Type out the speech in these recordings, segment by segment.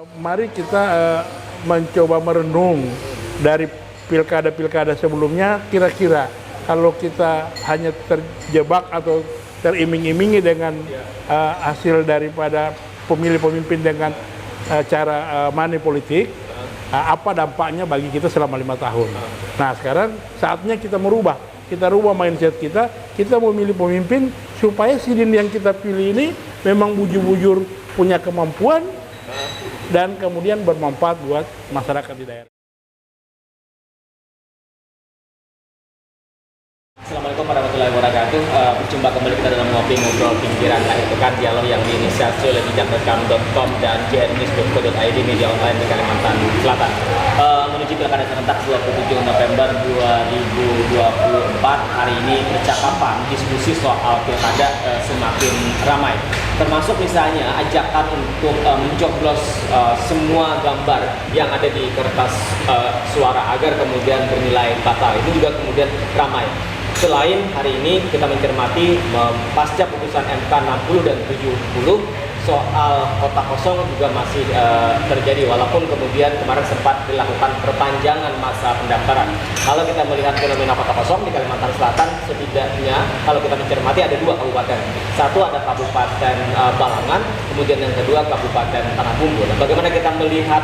Mari kita mencoba merenung dari pilkada-pilkada sebelumnya, kira-kira kalau kita hanya terjebak atau teriming-imingi dengan hasil daripada pemilih pemimpin dengan cara money politik, apa dampaknya bagi kita selama 5 tahun. Nah sekarang saatnya kita rubah mindset kita memilih pemimpin supaya sidin yang kita pilih ini memang bujur-bujur punya kemampuan dan kemudian bermanfaat buat masyarakat di daerah. Assalamualaikum warahmatullahi wabarakatuh. Berjumpa kembali kita dalam ngobrol pinggiran akhir pekan, dialog yang diinisiasi oleh bijak.com dan jrnews.co.id, media online di Kalimantan Selatan. Menuju pilkada serentak 27 November 2024, hari ini percakapan diskusi soal pilkada semakin ramai. Termasuk misalnya ajakan untuk mencoblos semua gambar yang ada di kertas suara agar kemudian bernilai batal. Itu juga kemudian ramai. Selain hari ini kita mencermati pasca putusan MK 60 dan 70, soal kota kosong juga masih terjadi, walaupun kemudian kemarin sempat dilakukan perpanjangan masa pendaftaran. Kalau kita melihat fenomena kota kosong di Kalimantan Selatan, setidaknya kalau kita mencermati ada 2 kabupaten. Satu ada Kabupaten Balangan, kemudian yang kedua Kabupaten Tanah Bumbu. Nah, bagaimana kita melihat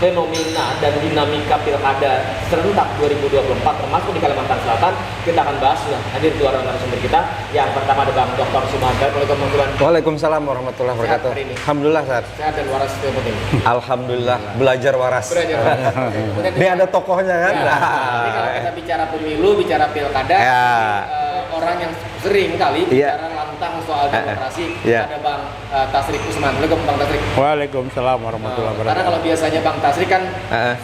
fenomena dan dinamika pilkada serentak 2024 termasuk di Kalimantan Selatan, kita akan bahas. Sudah hadir 2 orang narasumber kita. Yang pertama ada Bang Dr. Sumantar. Waalaikumsalam warahmatullahi wabarakatuh. Alhamdulillah sehat. Sehat dan waras yang penting. Alhamdulillah, belajar waras. Ini ada tokohnya kan? Ya, jadi kalau kita bicara pemilu, bicara pilkada, orang yang sering kali bicara lantang soal demokrasi, ada Bang Tasrik Usman. Waalaikumsalam Bang Tasrik. Waalaikumsalam warahmatullahi wabarakatuh. Karena kalau biasanya Bang Tasrik kan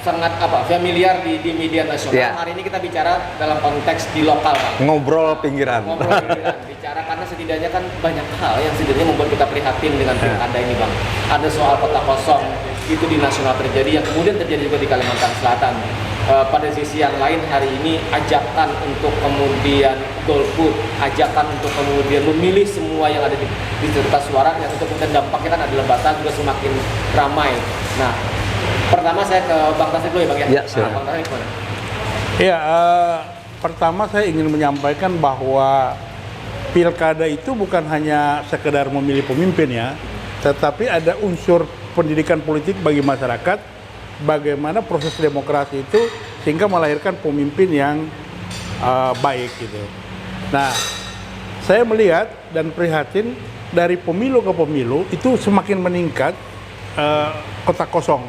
sangat familiar di media nasional. Hari ini kita bicara dalam konteks di lokal, Bang. Ngobrol pinggiran. Bicara karena setidaknya kan banyak hal yang setidaknya membuat kita prihatin dengan pilkada ini, Bang. Ada soal kota kosong itu di nasional terjadi, yang kemudian terjadi juga di Kalimantan Selatan. Pada sisi yang lain hari ini ajakan untuk kemudian golput, ajakan untuk kemudian memilih semua yang ada di kertas suara, yang tentu kemudian dampaknya kan adalah batal juga semakin ramai. Nah, pertama saya ke Bang Tasrik dulu ya, Bang ya. Bang Tasrik gimana? Ya, pertama saya ingin menyampaikan bahwa pilkada itu bukan hanya sekedar memilih pemimpin ya, tetapi ada unsur pendidikan politik bagi masyarakat, bagaimana proses demokrasi itu sehingga melahirkan pemimpin yang baik gitu. Nah, saya melihat dan prihatin dari pemilu ke pemilu itu semakin meningkat kota kosong.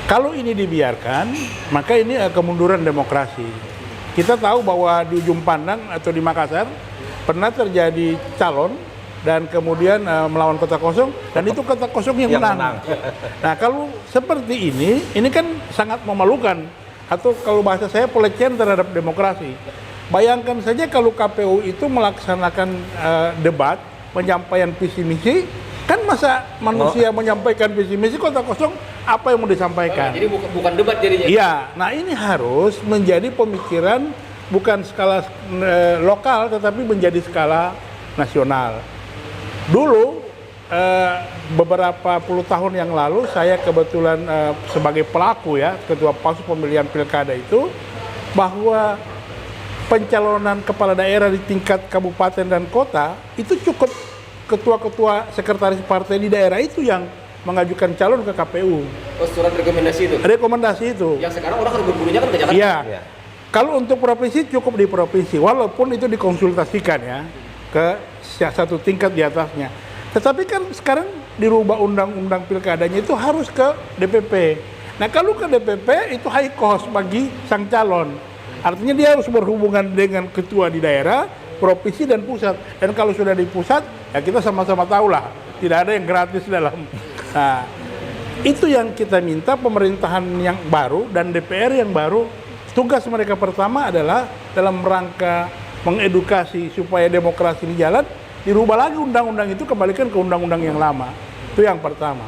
Kalau ini dibiarkan, maka ini kemunduran demokrasi. Kita tahu bahwa di ujung pandang atau di Makassar pernah terjadi calon dan kemudian melawan kota kosong, dan itu kota kosong yang menang. Nah, kalau seperti ini kan sangat memalukan, atau kalau bahasa saya pelecehan terhadap demokrasi. Bayangkan saja kalau KPU itu melaksanakan debat, penyampaian visi misi, kan masa manusia menyampaikan visi misi kota kosong, apa yang mau disampaikan? Jadi bukan debat jadinya. Iya, nah ini harus menjadi pemikiran bukan skala lokal, tetapi menjadi skala nasional. Dulu beberapa puluh tahun yang lalu saya kebetulan sebagai pelaku ya, ketua pansus pemilihan pilkada itu, bahwa pencalonan kepala daerah di tingkat kabupaten dan kota itu cukup ketua-ketua sekretaris partai di daerah itu yang mengajukan calon ke KPU. Oh, surat rekomendasi itu? Rekomendasi itu. Yang sekarang orang berburu-burunya kan ke Jakarta. Iya. Kalau untuk provinsi cukup di provinsi, walaupun itu dikonsultasikan ya ke satu tingkat di atasnya. Tetapi kan sekarang dirubah undang-undang pilkadanya itu harus ke DPP. Nah, kalau ke DPP itu high cost bagi sang calon. Artinya dia harus berhubungan dengan ketua di daerah, provinsi dan pusat. Dan kalau sudah di pusat, ya kita sama-sama tahulah, tidak ada yang gratis dalam. Nah, itu yang kita minta pemerintahan yang baru dan DPR yang baru. Tugas mereka pertama adalah dalam rangka mengedukasi supaya demokrasi ini jalan, dirubah lagi undang-undang itu, kembalikan ke undang-undang yang lama. Itu yang pertama.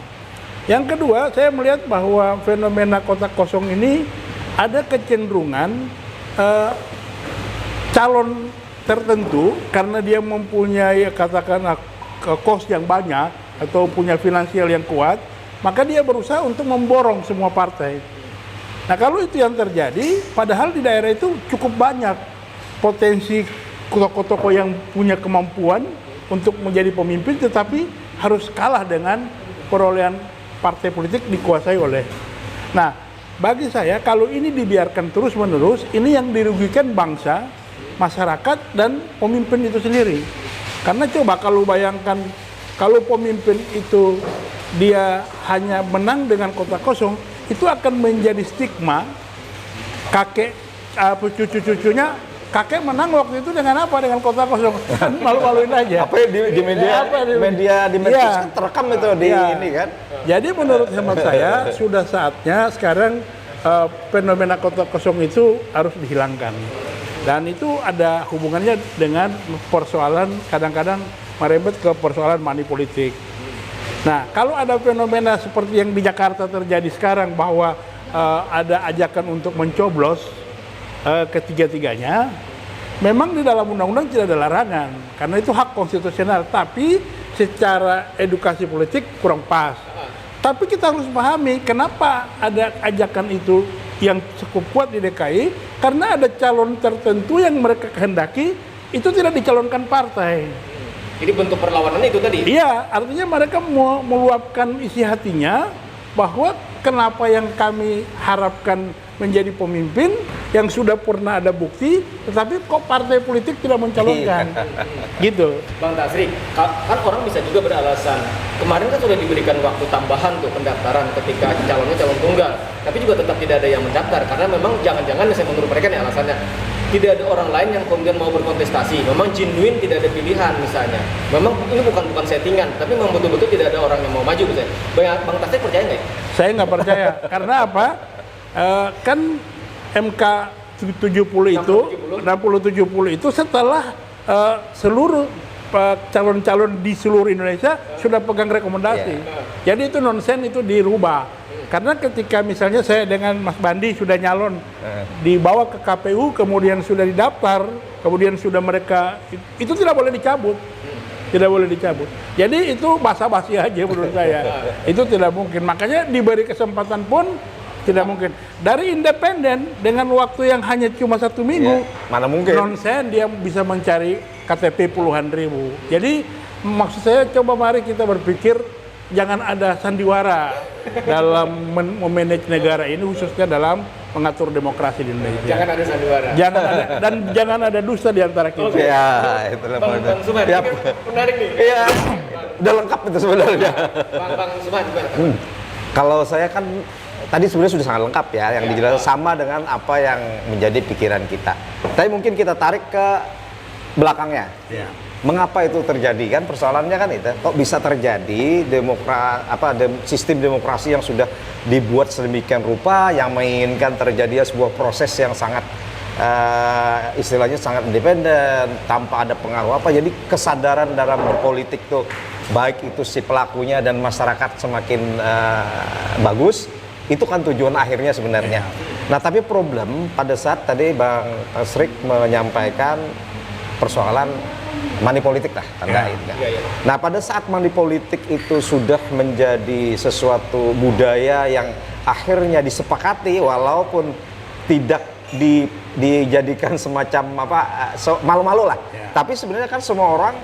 Yang kedua, saya melihat bahwa fenomena kota kosong ini ada kecenderungan calon tertentu karena dia mempunyai katakanlah cost yang banyak atau punya finansial yang kuat, maka dia berusaha untuk memborong semua partai. Nah kalau itu yang terjadi, padahal di daerah itu cukup banyak potensi tokoh-tokoh yang punya kemampuan untuk menjadi pemimpin, tetapi harus kalah dengan perolehan partai politik dikuasai oleh. Nah, bagi saya kalau ini dibiarkan terus-menerus, ini yang dirugikan bangsa, masyarakat, dan pemimpin itu sendiri. Karena coba kalau bayangkan, kalau pemimpin itu dia hanya menang dengan kota kosong, itu akan menjadi stigma. Kakek, cucu-cucunya, kakek menang waktu itu dengan apa? Dengan kota kosong. Malu-maluin aja. Apa di media medsos kan terekam itu di ini kan. Jadi menurut hemat saya sudah saatnya sekarang fenomena kota kosong itu harus dihilangkan. Dan itu ada hubungannya dengan persoalan kadang-kadang merembet ke persoalan money politik. Nah, kalau ada fenomena seperti yang di Jakarta terjadi sekarang bahwa ada ajakan untuk mencoblos ketiga-tiganya, memang di dalam undang-undang tidak ada larangan karena itu hak konstitusional, tapi secara edukasi politik kurang pas. Tapi kita harus pahami kenapa ada ajakan itu yang cukup kuat di DKI, karena ada calon tertentu yang mereka kehendaki itu tidak dicalonkan partai. Jadi bentuk perlawanannya itu tadi? Iya, artinya mereka mau meluapkan isi hatinya bahwa kenapa yang kami harapkan menjadi pemimpin yang sudah pernah ada bukti, tetapi kok partai politik tidak mencalonkan. Gitu. Bang Tasrik, kan orang bisa juga beralasan, kemarin kan sudah diberikan waktu tambahan tuh pendaftaran ketika calonnya calon tunggal, tapi juga tetap tidak ada yang mendaftar, karena memang jangan-jangan menurut mereka nih alasannya, tidak ada orang lain yang kemudian mau berkontestasi, memang genuine tidak ada pilihan misalnya, memang ini bukan settingan, tapi memang betul-betul tidak ada orang yang mau maju misalnya. Bang Tasrik percaya nggak? Saya nggak percaya, karena apa? Kan MK 70 itu, 60-70 itu setelah seluruh calon-calon di seluruh Indonesia sudah pegang rekomendasi. Jadi itu nonsen, itu dirubah. Karena ketika misalnya saya dengan Mas Bandi sudah nyalon, dibawa ke KPU, kemudian sudah didaftar, kemudian sudah mereka, itu tidak boleh dicabut. Tidak boleh dicabut. Jadi itu basa-basi aja menurut saya. Itu tidak mungkin. Makanya diberi kesempatan pun tidak mungkin. Dari independen dengan waktu yang hanya cuma 1 minggu, mana mungkin nonsen dia bisa mencari KTP puluhan ribu. Jadi maksud saya coba mari kita berpikir jangan ada sandiwara dalam memanage negara ini, khususnya dalam mengatur demokrasi di Indonesia. Jangan ada sandiwara. Jangan ada, dan jangan ada dusta di antara kita. Okay. Ya, itulah Bang Suman, ya. menarik nih. Iya, udah lengkap itu sebenarnya. Bang Suman gimana? Kalau saya kan tadi sebenarnya sudah sangat lengkap ya, yang dijelaskan sama dengan apa yang menjadi pikiran kita. Tapi mungkin kita tarik ke belakangnya. Ya. Mengapa itu terjadi kan? Persoalannya kan itu. Kok bisa terjadi sistem demokrasi yang sudah dibuat sedemikian rupa yang menginginkan terjadi sebuah proses yang sangat istilahnya sangat independen tanpa ada pengaruh apa. Jadi kesadaran dalam berpolitik tuh baik itu si pelakunya dan masyarakat semakin bagus. Itu kan tujuan akhirnya sebenarnya. Nah, tapi problem pada saat tadi Bang Tasrik menyampaikan persoalan money politik lah, tandain kan. Nah, pada saat money politik itu sudah menjadi sesuatu budaya yang akhirnya disepakati walaupun tidak dijadikan semacam malu-malu lah. Tapi sebenarnya kan semua orang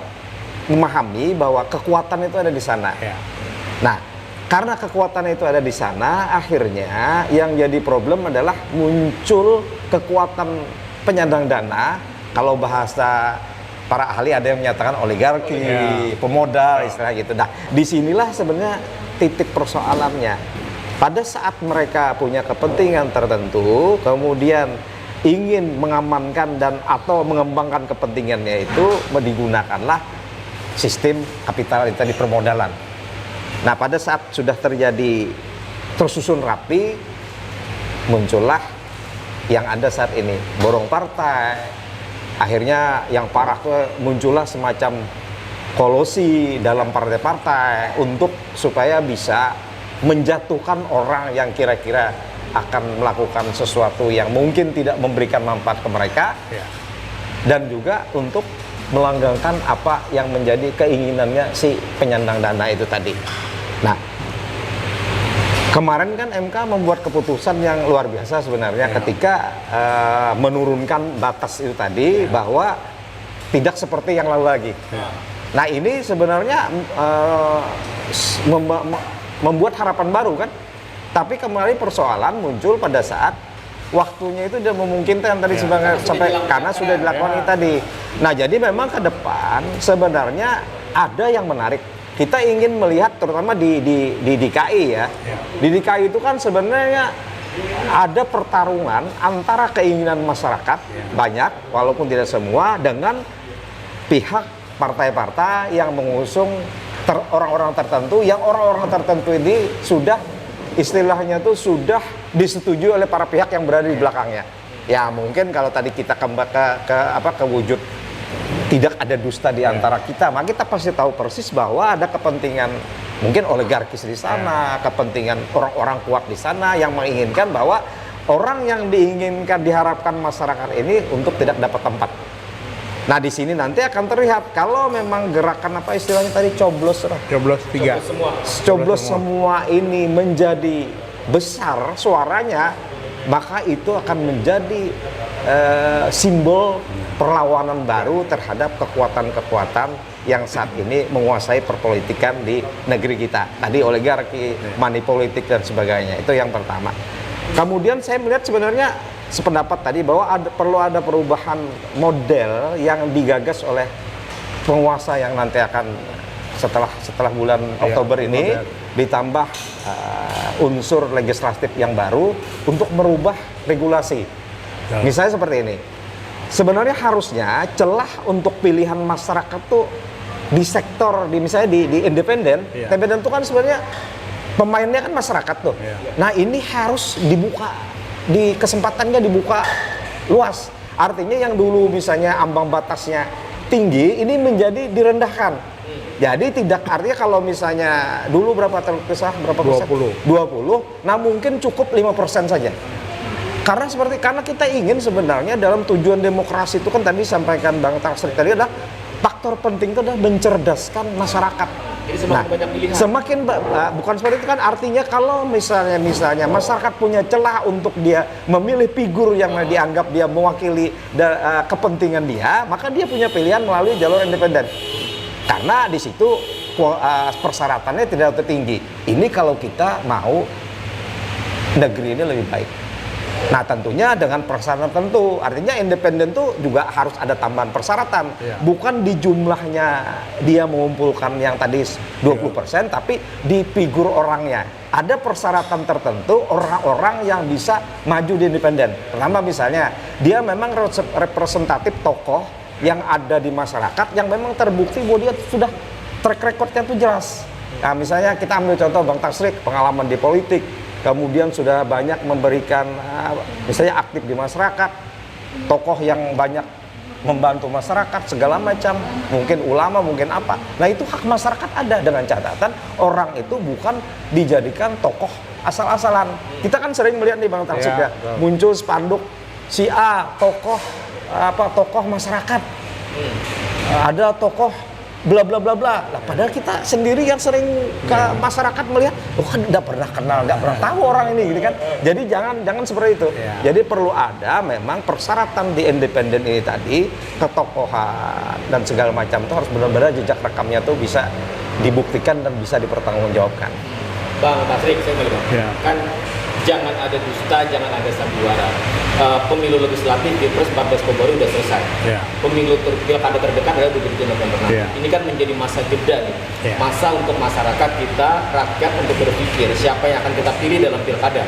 memahami bahwa kekuatan itu ada di sana. Nah, karena kekuatan itu ada di sana, akhirnya yang jadi problem adalah muncul kekuatan penyandang dana. Kalau bahasa para ahli ada yang menyatakan oligarki, pemodal, istilah gitu. Nah, disinilah sebenarnya titik persoalannya. Pada saat mereka punya kepentingan tertentu, kemudian ingin mengamankan dan atau mengembangkan kepentingannya itu, digunakanlah sistem kapital tadi permodalan. Nah, pada saat sudah terjadi tersusun rapi, muncullah yang ada saat ini, borong partai. Akhirnya yang parah tuh muncullah semacam kolusi dalam partai-partai untuk supaya bisa menjatuhkan orang yang kira-kira akan melakukan sesuatu yang mungkin tidak memberikan manfaat ke mereka, dan juga untuk melanggengkan apa yang menjadi keinginannya si penyandang dana itu tadi. Nah, Kemarin kan MK membuat keputusan yang luar biasa sebenarnya ketika menurunkan batas itu tadi bahwa tidak seperti yang lalu lagi. Nah ini sebenarnya membuat harapan baru kan. Tapi kemarin persoalan muncul pada saat waktunya itu tidak memungkinkan tadi sampai karena sudah dilakukan itu tadi. Nah jadi memang ke depan sebenarnya ada yang menarik. Kita ingin melihat terutama di DKI ya. Di DKI itu kan sebenarnya ada pertarungan antara keinginan masyarakat banyak walaupun tidak semua dengan pihak partai-partai yang mengusung orang-orang tertentu yang orang-orang tertentu ini sudah istilahnya tuh sudah disetujui oleh para pihak yang berada di belakangnya. Ya mungkin kalau tadi kita kembali ke wujud tidak ada dusta di antara kita, maka kita pasti tahu persis bahwa ada kepentingan mungkin oligarkis di sana, kepentingan orang-orang kuat di sana yang menginginkan bahwa orang yang diinginkan diharapkan masyarakat ini untuk tidak dapat tempat. Nah di sini nanti akan terlihat kalau memang gerakan apa istilahnya tadi coblos 3. Coblos semua ini menjadi besar suaranya, maka itu akan menjadi simbol perlawanan baru terhadap kekuatan-kekuatan yang saat ini menguasai perpolitikan di negeri kita. Tadi oligarki, money politik dan sebagainya. Itu yang pertama. Kemudian saya melihat sebenarnya sependapat tadi bahwa perlu ada perubahan model yang digagas oleh penguasa yang nanti akan setelah bulan Oktober ini ditambah unsur legislatif yang baru untuk merubah regulasi. Misalnya seperti ini. Sebenarnya harusnya celah untuk pilihan masyarakat tuh di sektor misalnya di independen. Independen itu kan sebenarnya pemainnya kan masyarakat tuh. Nah, ini harus dibuka, kesempatannya dibuka luas. Artinya yang dulu misalnya ambang batasnya tinggi ini menjadi direndahkan. Jadi tidak artinya kalau misalnya dulu berapa terkesah berapa persen? 20. Nah, mungkin cukup 5% saja. Karena kita ingin sebenarnya dalam tujuan demokrasi itu kan tadi disampaikan Bang Tasrik tadi adalah faktor penting itu adalah mencerdaskan masyarakat. Jadi semakin banyak pilihan. Semakin bukan seperti itu kan artinya kalau misalnya masyarakat punya celah untuk dia memilih figur yang dianggap dia mewakili kepentingan dia, maka dia punya pilihan melalui jalur independen. Karena di situ persyaratannya tidak tertinggi. Ini kalau kita mau negeri ini lebih baik. Nah tentunya dengan persyaratan tentu, artinya independen tuh juga harus ada tambahan persyaratan, bukan di jumlahnya dia mengumpulkan yang tadi 20%, tapi di figur orangnya. Ada persyaratan tertentu orang-orang yang bisa maju di independen. Pertama misalnya, dia memang representatif tokoh yang ada di masyarakat yang memang terbukti bahwa dia sudah track recordnya tuh jelas. Nah misalnya kita ambil contoh Bang Tasrik, pengalaman di politik, kemudian sudah banyak memberikan misalnya aktif di masyarakat, tokoh yang banyak membantu masyarakat segala macam, mungkin ulama, mungkin apa. Nah itu hak masyarakat ada dengan catatan orang itu bukan dijadikan tokoh asal-asalan. Kita kan sering melihat nih Bang Tasrik ya, muncul spanduk si A tokoh masyarakat, ada tokoh bla bla bla bla. Nah, padahal kita sendiri yang sering ke masyarakat melihat, kan nggak pernah kenal, nggak pernah tahu orang ini, gitu kan. Jadi jangan seperti itu. Jadi perlu ada memang persyaratan di independen ini tadi, ketokohan dan segala macam itu harus benar-benar jejak rekamnya tuh bisa dibuktikan dan bisa dipertanggungjawabkan. Bang Tasrik, saya balik kan jangan ada dusta, jangan ada sandiwara. Pemilu legislatif Pilpres 14 Februari udah selesai. Pemilu pilkada terdekat adalah 27 November nanti. Ini kan menjadi masa jeda nih. Masa untuk masyarakat kita, rakyat untuk berpikir siapa yang akan kita pilih dalam pilkada.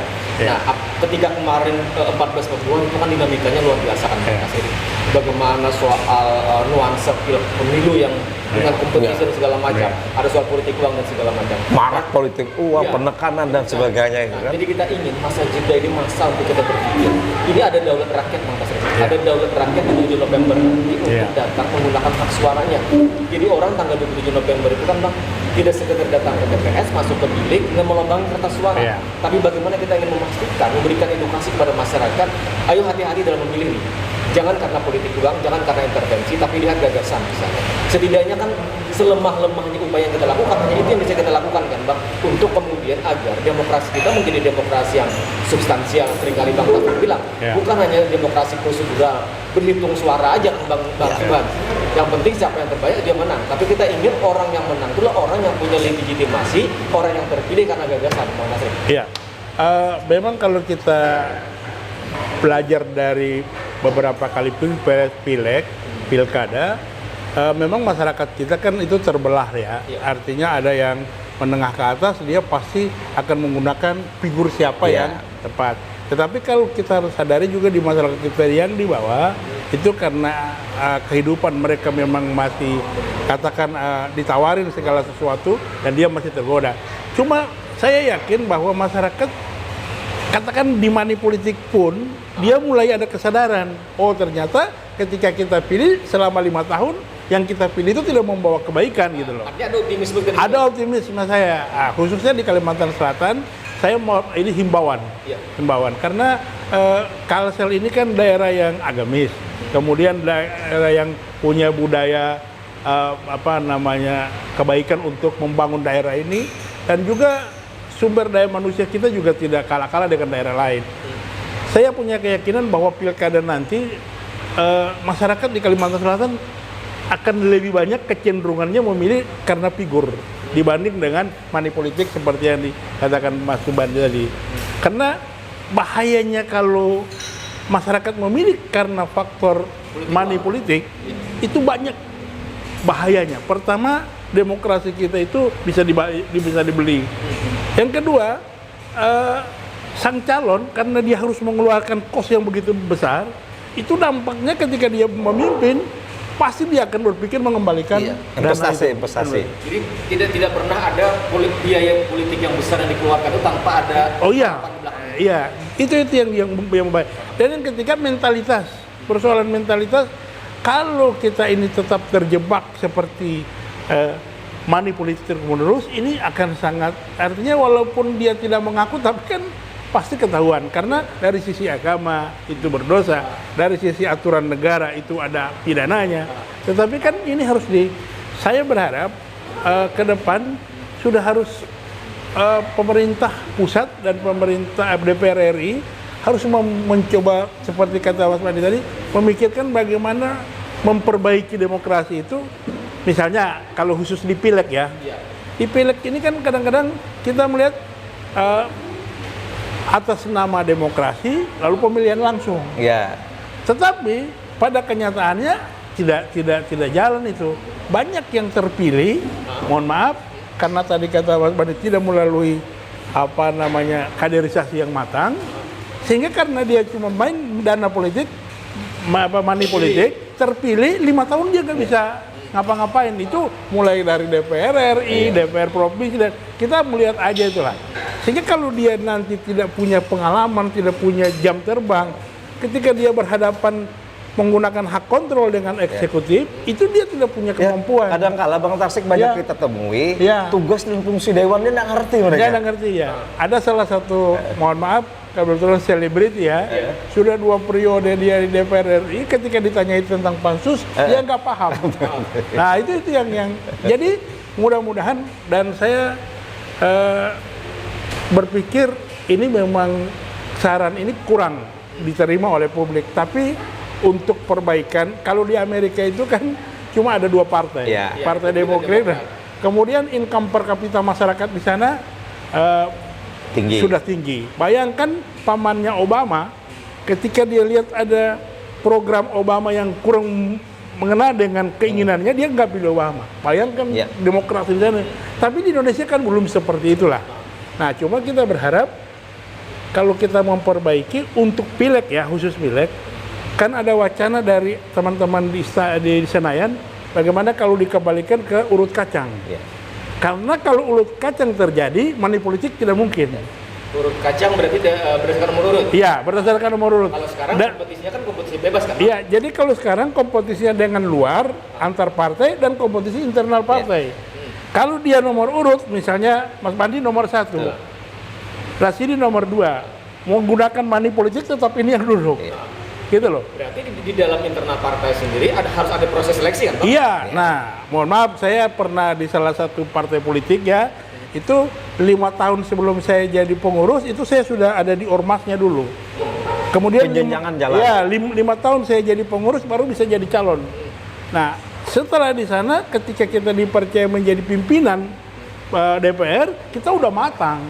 Nah, ketika kemarin 14 Februari itu kan dinamikanya luar biasa kan Mas Edi. Bagaimana soal nuansa pemilu yang dengan kompetisi dan segala macam, ada soal politik uang dan segala macam. Marak politik uang, penekanan dan sebagainya itu kan. Jadi kita ingin masa jeda ini masa untuk kita berpikir. Ini ada daulat rakyat Bang Tasrik. Ada daulat rakyat di 7 November nanti untuk datang menggunakan hak suaranya. Jadi orang tanggal 27 November itu kan Bang tidak sekedar datang ke TPS, masuk ke bilik dan melambangkan kertas suara. Tapi bagaimana kita ingin memastikan, memberikan edukasi kepada masyarakat, ayo hati-hati dalam memilih nih. Jangan karena politik uang, jangan karena intervensi, tapi lihat gagasan misalnya. Setidaknya kan selemah-lemahnya upaya yang kita lakukan, hanya itu yang bisa kita lakukan kan Bang, untuk kemudian agar demokrasi kita menjadi demokrasi yang substansial. Seringkali Bang Taufik bilang, bukan hanya demokrasi prosedural, berhitung suara aja Bang Subhan. Yang penting siapa yang terbanyak dia menang. Tapi kita ingin orang yang menang itulah orang yang punya legitimasi, orang yang terpilih karena gagasan, Bang Nasir. Iya, memang kalau kita belajar dari beberapa kali pilkada, memang masyarakat kita kan itu terbelah ya. Artinya ada yang menengah ke atas, dia pasti akan menggunakan figur siapa yang tepat. Tetapi kalau kita harus sadari juga di masyarakat kita yang di bawah, itu karena kehidupan mereka memang masih katakan ditawarin segala sesuatu dan dia masih tergoda. Cuma saya yakin bahwa masyarakat katakan di money politik pun dia mulai ada kesadaran, oh ternyata ketika kita pilih selama 5 tahun yang kita pilih itu tidak membawa kebaikan gitu loh. Artinya ada optimisme. Ada optimisme saya, khususnya di Kalimantan Selatan. Saya mau ini himbauan karena Kalsel ini kan daerah yang agamis, kemudian daerah yang punya budaya kebaikan untuk membangun daerah ini, dan juga sumber daya manusia kita juga tidak kalah-kalah dengan daerah lain. Saya punya keyakinan bahwa pilkada nanti masyarakat di Kalimantan Selatan akan lebih banyak kecenderungannya memilih karena figur dibanding dengan money politik seperti yang dikatakan Mas Subhan tadi. Karena bahayanya kalau masyarakat memilih karena faktor money politik itu banyak bahayanya. Pertama, demokrasi kita itu bisa dibeli. Yang kedua, sang calon karena dia harus mengeluarkan kos yang begitu besar, itu dampaknya ketika dia memimpin pasti dia akan berpikir mengembalikan investasi. Jadi tidak pernah ada biaya politik yang besar yang dikeluarkan itu tanpa ada. Oh iya, itu yang baik. Dan yang ketiga persoalan mentalitas. Kalau kita ini tetap terjebak seperti money politik terus-menerus, ini akan sangat, artinya walaupun dia tidak mengaku tapi kan pasti ketahuan, karena dari sisi agama itu berdosa, dari sisi aturan negara itu ada pidananya. Tetapi kan ini harus saya berharap ke depan sudah harus pemerintah pusat dan pemerintah DPR RI harus mencoba seperti kata Mas Madi tadi, memikirkan bagaimana memperbaiki demokrasi itu. Misalnya kalau khusus di pileg ya, di pileg ini kan kadang-kadang kita melihat atas nama demokrasi lalu pemilihan langsung. Tetapi pada kenyataannya tidak jalan itu. Banyak yang terpilih, mohon maaf, karena tadi kata Mas Bani tidak melalui kaderisasi yang matang, sehingga karena dia cuma main dana politik, money politik, terpilih 5 tahun dia nggak bisa ngapa-ngapain. Itu mulai dari DPR RI, DPR provinsi, dan kita melihat aja itulah. Sehingga kalau dia nanti tidak punya pengalaman, tidak punya jam terbang, ketika dia berhadapan menggunakan hak kontrol dengan eksekutif, itu dia tidak punya kemampuan. Kadang-kala Bang Tasik banyak kita temui, tugas dan fungsi dewan dia nggak ngerti mereka. Dia nggak ngerti ya. Ada salah satu, mohon maaf, kebetulan selebriti sudah 2 periode dia di DPR RI, ketika ditanyai tentang pansus, dia nggak paham. Nah itu yang jadi mudah-mudahan, dan saya berpikir ini memang saran ini kurang diterima oleh publik, tapi untuk perbaikan, kalau di Amerika itu kan cuma ada 2 partai, Partai Demokrat, kemudian income per kapita masyarakat di sana sudah tinggi. Bayangkan pamannya Obama, ketika dia lihat ada program Obama yang kurang mengena dengan keinginannya, dia nggak pilih Obama. Bayangkan demokrasi di sana. Tapi di Indonesia kan belum seperti itulah. Nah, cuma kita berharap kalau kita memperbaiki untuk pileg ya, khusus pileg, kan ada wacana dari teman-teman di Senayan, bagaimana kalau dikembalikan ke urut kacang. Karena kalau urut kacang terjadi, money politik tidak mungkin. Urut kacang berarti berdasarkan nomor urut? Iya, berdasarkan nomor urut. Kalau sekarang kompetisinya kan kompetisi bebas kan? Iya, jadi kalau sekarang kompetisinya dengan luar, antar partai, dan kompetisi internal partai. Kalau dia nomor urut, misalnya Mas Bandi nomor 1, Rasidi nomor 2, mau gunakan money politik tetap ini yang duduk. gitu loh. Berarti di dalam internal partai sendiri harus ada proses seleksi kan, Pak? Iya, nah mohon maaf saya pernah di salah satu partai politik ya, itu 5 tahun sebelum saya jadi pengurus itu saya sudah ada di ormasnya dulu. Kemudian Penjenjangan jalan. Ya, 5 tahun saya jadi pengurus baru bisa jadi calon. Nah, setelah di sana ketika kita dipercaya menjadi pimpinan DPR, kita udah matang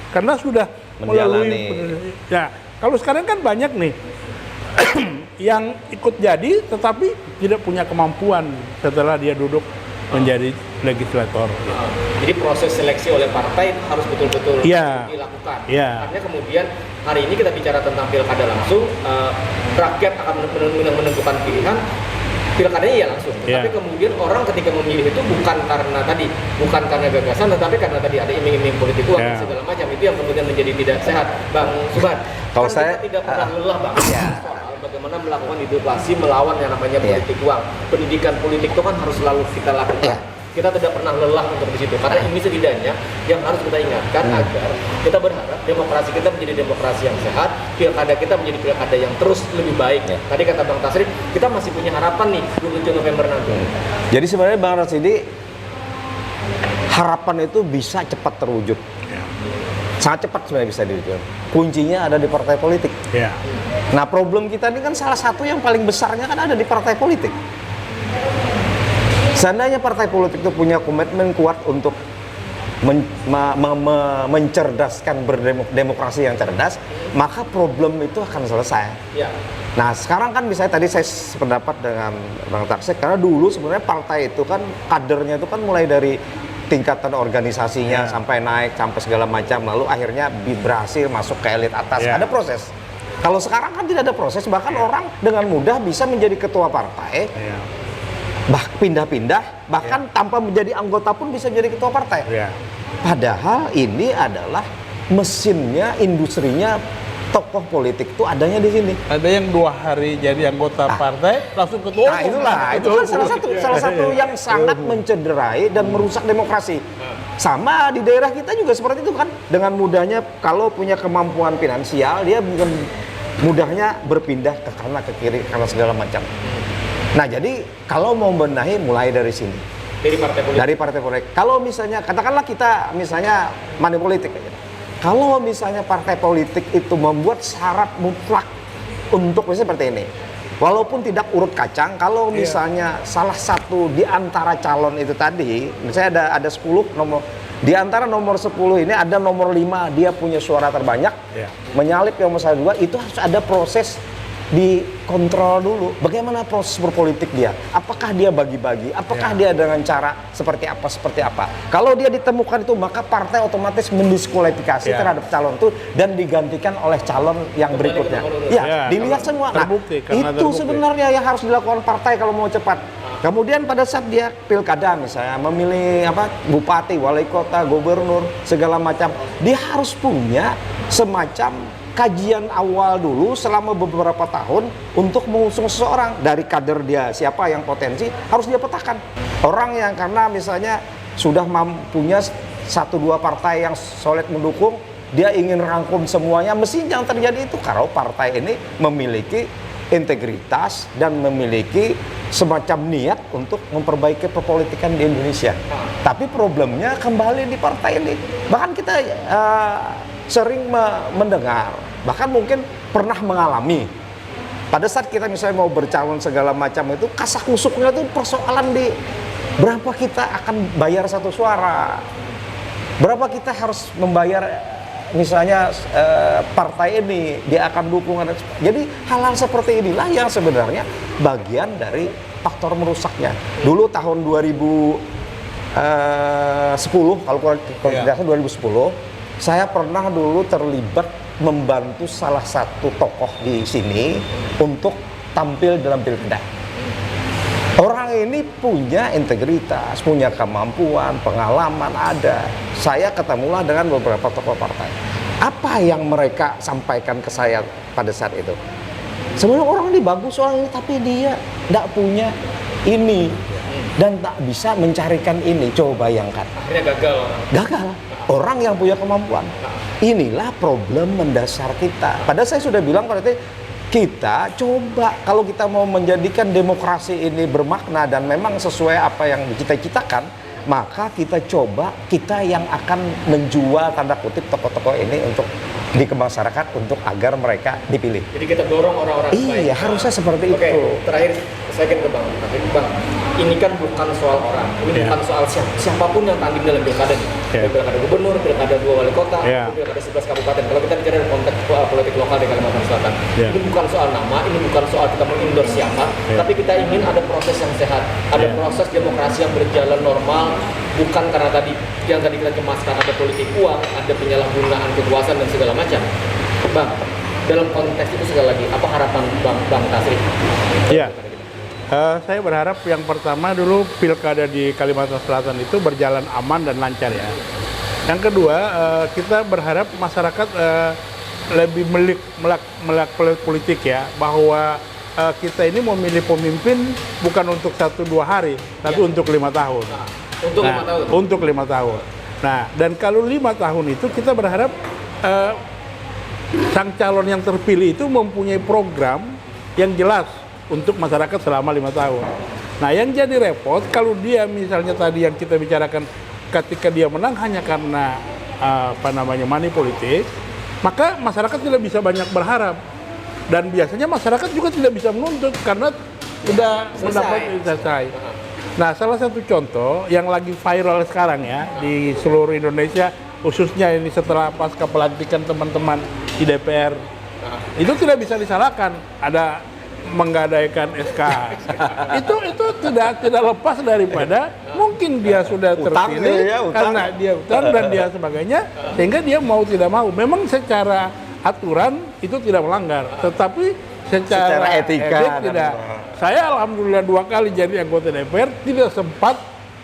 karena sudah Menjalani. Ya, kalau sekarang kan banyak nih yang ikut jadi tetapi tidak punya kemampuan setelah dia duduk menjadi legislator. Jadi proses seleksi oleh partai harus betul-betul Iya. dilakukan. Iya. Artinya kemudian hari ini kita bicara tentang pilkada langsung, rakyat akan menentukan pilihan. Pilkadanya iya langsung, Iya. tapi kemudian orang ketika memilih itu bukan karena gagasan, tetapi karena tadi ada iming-iming politik uang dan Iya. segala macam, itu yang kemudian menjadi tidak sehat, Bang Subhan. Kalau Kan saya- kita tidak pernah lelah, Bang, soal bagaimana melakukan edukasi melawan yang namanya Iya. politik uang. Pendidikan politik itu kan harus selalu kita lakukan. Iya. Kita tidak pernah lelah untuk di situ, karena ini setidaknya yang harus kita ingatkan agar kita berharap demokrasi kita menjadi demokrasi yang sehat, pilkada kita menjadi pilkada yang terus lebih baik. Ya. Tadi kata Bang Tasrif, kita masih punya harapan nih 27 November nanti. Jadi sebenarnya Bang Rasidi, harapan itu bisa cepat terwujud. Ya. Sangat cepat sebenarnya bisa diwujud. Kuncinya ada di partai politik. Ya. Nah, problem kita ini kan salah satu yang paling besarnya kan ada di partai politik. Seandainya partai politik itu punya komitmen kuat untuk mencerdaskan berdemokrasi yang cerdas, maka problem itu akan selesai. Ya. Nah, sekarang kan misalnya tadi saya sependapat dengan Bang Tarsik, karena dulu sebenarnya partai itu kan kadernya itu kan mulai dari tingkatan organisasinya sampai naik sampai segala macam, lalu akhirnya berhasil masuk ke elit atas. Ya. Ada proses. Kalau sekarang kan tidak ada proses, bahkan orang dengan mudah bisa menjadi ketua partai, Ya. pindah-pindah, bahkan tanpa menjadi anggota pun bisa jadi ketua partai. Ya. Padahal ini adalah mesinnya, industrinya tokoh politik itu adanya di sini. Ada yang 2 hari jadi anggota partai langsung ketua. Nah, itulah, itu kan salah satu yang sangat mencederai dan merusak demokrasi. Sama di daerah kita juga seperti itu kan. Dengan mudahnya kalau punya kemampuan finansial, dia bukan mudahnya berpindah ke kanan ke kiri karena segala macam. Nah, jadi kalau mau benahi mulai dari sini. Dari partai politik. Dari partai politik. Kalau misalnya katakanlah kita misalnya money politik aja. Kalau misalnya partai politik itu membuat syarat mutlak untuk misalnya seperti ini. Walaupun tidak urut kacang, kalau misalnya salah satu di antara calon itu tadi, misalnya ada 10 nomor, di antara nomor 10 ini ada nomor 5 dia punya suara terbanyak, menyalip yang nomor 2, itu harus ada proses dikontrol dulu. Bagaimana proses berpolitik dia? Apakah dia bagi-bagi? Apakah dia dengan cara seperti apa? Kalau dia ditemukan itu, maka partai otomatis mendiskualifikasi terhadap calon itu dan digantikan oleh calon yang berikutnya. Ya, dilihat semua. Nah, itu sebenarnya yang harus dilakukan partai kalau mau cepat. Kemudian pada saat dia pilkada misalnya memilih bupati, wali kota, gubernur, segala macam, dia harus punya semacam kajian awal dulu selama beberapa tahun untuk mengusung seseorang. Dari kader dia siapa yang potensi harus dia petakan. Orang yang karena misalnya sudah punya 1-2 partai yang solid mendukung, dia ingin rangkum semuanya, mesti yang terjadi itu kalau partai ini memiliki integritas dan memiliki semacam niat untuk memperbaiki perpolitikan di Indonesia. Tapi problemnya kembali di partai ini. Bahkan kita sering mendengar, bahkan mungkin pernah mengalami pada saat kita misalnya mau bercalon segala macam itu, kasak kusuknya itu persoalan di berapa kita akan bayar satu suara, berapa kita harus membayar misalnya partai ini dia akan dukung. Jadi hal-hal seperti inilah yang sebenarnya bagian dari faktor merusaknya. Dulu tahun 2010 kalau tidak salah 2010, saya pernah dulu terlibat membantu salah satu tokoh di sini untuk tampil dalam pilkada. Orang ini punya integritas, punya kemampuan, pengalaman ada. Saya ketemulah dengan beberapa tokoh partai. Apa yang mereka sampaikan ke saya pada saat itu? Sebenarnya orang ini bagus orang ini, tapi dia tidak punya ini dan tak bisa mencarikan ini. Coba bayangkan. Akhirnya gagal. Gagal. Orang yang punya kemampuan. Inilah problem mendasar kita. Padahal saya sudah bilang berarti kita coba kalau kita mau menjadikan demokrasi ini bermakna dan memang sesuai apa yang dicita-citakan, maka kita coba kita yang akan menjual tanda kutip tokoh-tokoh ini untuk di masyarakat untuk agar mereka dipilih. Jadi kita dorong orang-orang Iya, harusnya seperti Oke, itu. terakhir saya ke Bang. Bang, ini kan bukan soal orang, ini Iya. bukan soal siapapun yang tanding dalam pilkada nih. Iya. Pilkada gubernur, pilkada 2 wali kota, Iya. pilkada 11 kabupaten. Kalau kita bicara dalam konteks politik lokal di Kalimantan Selatan, Iya. ini bukan soal nama, ini bukan soal kita mengendorse siapa, Iya. tapi kita ingin ada proses yang sehat, ada Iya. proses demokrasi yang berjalan normal, bukan karena yang tadi kita cemaskan ada politik uang, ada penyalahgunaan kekuasaan dan segala macam. Bang, dalam konteks itu sekali lagi, apa harapan Bang Tasrif? Iya. Saya berharap yang pertama dulu pilkada di Kalimantan Selatan itu berjalan aman dan lancar ya. Yang kedua, kita berharap masyarakat lebih melek politik ya, bahwa kita ini memilih pemimpin bukan untuk 1-2 hari, tapi untuk 5 tahun. Untuk 5 tahun. Untuk 5 tahun. Nah, dan kalau 5 tahun itu kita berharap sang calon yang terpilih itu mempunyai program yang jelas untuk masyarakat selama 5 tahun. Nah, yang jadi repot kalau dia misalnya tadi yang kita bicarakan ketika dia menang hanya karena money politik, maka masyarakat tidak bisa banyak berharap. Dan biasanya masyarakat juga tidak bisa menuntut karena sudah mendapat selesai. Nah, salah satu contoh yang lagi viral sekarang ya di seluruh Indonesia, khususnya ini setelah pasca pelantikan teman-teman di DPR, itu tidak bisa disalahkan. Ada menggadaikan SK. itu tidak lepas daripada mungkin dia sudah Utang terpilih ya, utang. karena dia utang dan dia sebagainya, sehingga dia mau tidak mau. Memang secara aturan itu tidak melanggar, tetapi secara etika etik tidak. Saya alhamdulillah 2 kali jadi anggota DPR tidak sempat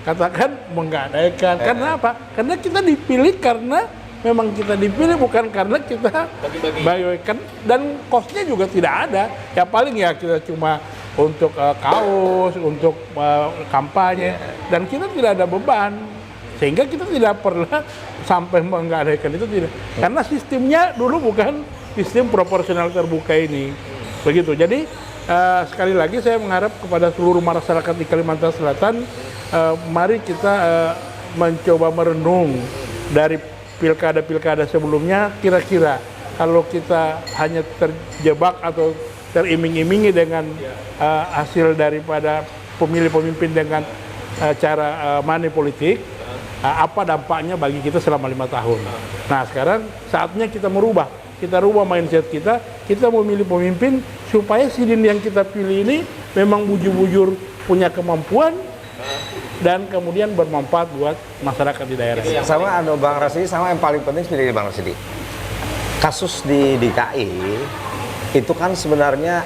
katakan menggadaikan. Karena apa? Karena kita dipilih karena memang kita dipilih, bukan karena kita bagi-bagikan, dan kosnya juga tidak ada. Ya paling ya kita cuma untuk kaos, untuk kampanye, dan kita tidak ada beban. Sehingga kita tidak pernah sampai menggadaikan itu, tidak. Karena sistemnya dulu bukan sistem proporsional terbuka ini. Begitu. Jadi sekali lagi saya mengharap kepada seluruh masyarakat di Kalimantan Selatan, mari kita mencoba merenung dari pilkada-pilkada sebelumnya, kira-kira kalau kita hanya terjebak atau teriming-imingi dengan hasil daripada pemilih pemimpin dengan cara money politik, apa dampaknya bagi kita selama 5 tahun. Nah, sekarang saatnya kita rubah mindset kita memilih pemimpin supaya sidin yang kita pilih ini memang bujur-bujur punya kemampuan dan kemudian bermanfaat buat masyarakat di daerah. Sama Bang Rasidi, sama yang paling penting sendiri Bang Rasidi. Kasus di DKI itu kan sebenarnya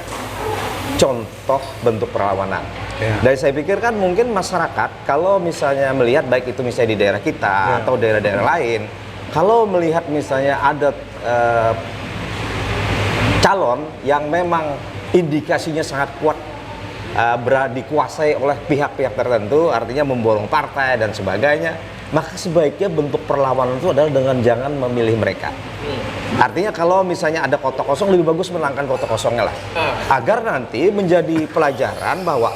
contoh bentuk perlawanan. Ya. Dan saya pikir kan mungkin masyarakat kalau misalnya melihat baik itu misalnya di daerah kita atau daerah-daerah lain, kalau melihat misalnya ada calon yang memang indikasinya sangat kuat dikuasai oleh pihak-pihak tertentu, artinya memborong partai dan sebagainya, maka sebaiknya bentuk perlawanan itu adalah dengan jangan memilih mereka. Artinya kalau misalnya ada kota kosong, lebih bagus menangkan kota kosongnya lah, agar nanti menjadi pelajaran bahwa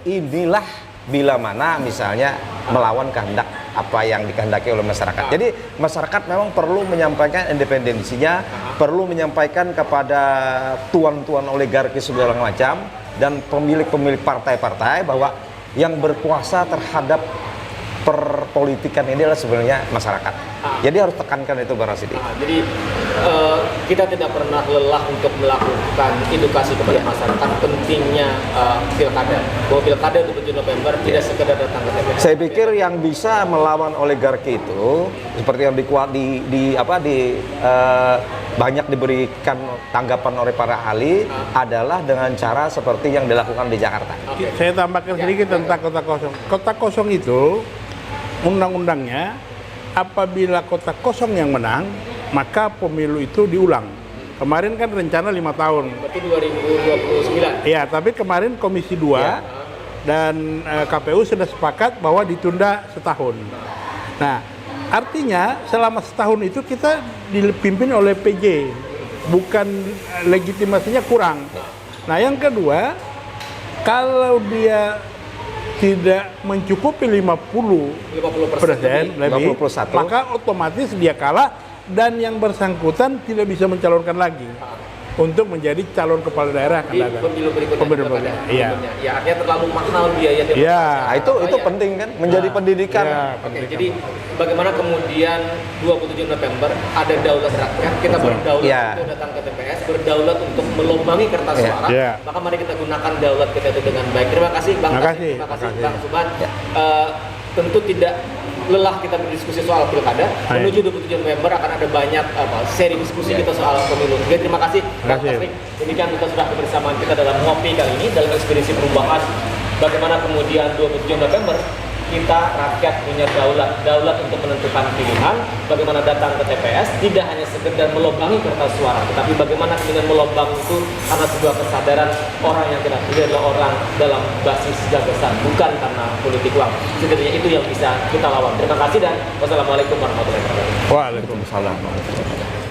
inilah bila mana misalnya melawan kehendak apa yang dikehendaki oleh masyarakat. Jadi masyarakat memang perlu menyampaikan independensinya, perlu menyampaikan kepada tuan-tuan oligarki segala macam dan pemilik-pemilik partai-partai bahwa yang berkuasa terhadap perpolitikan ini adalah sebenarnya masyarakat. Jadi harus tekankan itu Bang Rasidi. Jadi kita tidak pernah lelah untuk melakukan edukasi kepada masyarakat pentingnya pilkada. Bahwa pilkada itu 7 November tidak sekedar datang ke TPS. Saya pikir yang bisa melawan oligarki itu seperti yang banyak diberikan tanggapan oleh para ahli adalah dengan cara seperti yang dilakukan di Jakarta. Saya tambahkan sedikit tentang kota kosong. Kota kosong itu undang-undangnya apabila kota kosong yang menang, maka pemilu itu diulang. Kemarin kan rencana 5 tahun. Berarti 2029. Ya, tapi kemarin Komisi 2 dan KPU sudah sepakat bahwa ditunda setahun. Nah, artinya selama setahun itu kita dipimpin oleh PJ. bukan legitimasinya kurang. Nah, yang kedua, kalau dia tidak mencukupi 50% lebih, 51. maka otomatis dia kalah dan yang bersangkutan tidak bisa mencalonkan lagi untuk menjadi calon kepala daerah akan Di datang. pemilu berikutnya. Pemilu juga berikutnya, kan, iya. sebelumnya. Ya, artinya terlalu mahal biaya demokrasi. Iya. Nah, itu penting kan, menjadi pendidikan. Iya, Oke, pendidikan. jadi bagaimana kemudian 27 November ada daulat rakyat, kita berdaulat Iya. untuk datang ke TPS, berdaulat untuk melombangi kertas Iya. suara, Iya. maka mari kita gunakan daulat kita itu dengan baik. Terima kasih Bang Terima Taufik, kasih. terima kasih Terima kasih. Bang Subhan. Tentu tidak lelah kita berdiskusi soal pilkada. Baik. Menuju 27 November akan ada banyak seri diskusi kita soal pemilu. Jadi terima kasih Bang kasih. Taufik. Demikian kita sudah kebersamaan kita dalam ngopi kali ini dalam ekspedisi perubahan. Bagaimana kemudian 27 November kita rakyat punya daulat untuk menentukan pilihan, bagaimana datang ke TPS tidak hanya sekedar melobangi kertas suara, tetapi bagaimana kemudian melobang itu karena sebuah kesadaran orang yang kita pilih adalah orang dalam basis gagasan, bukan karena politik uang. Setidaknya itu yang bisa kita lawan. Terima kasih dan wassalamualaikum warahmatullahi wabarakatuh. Waalaikumsalam. Salah.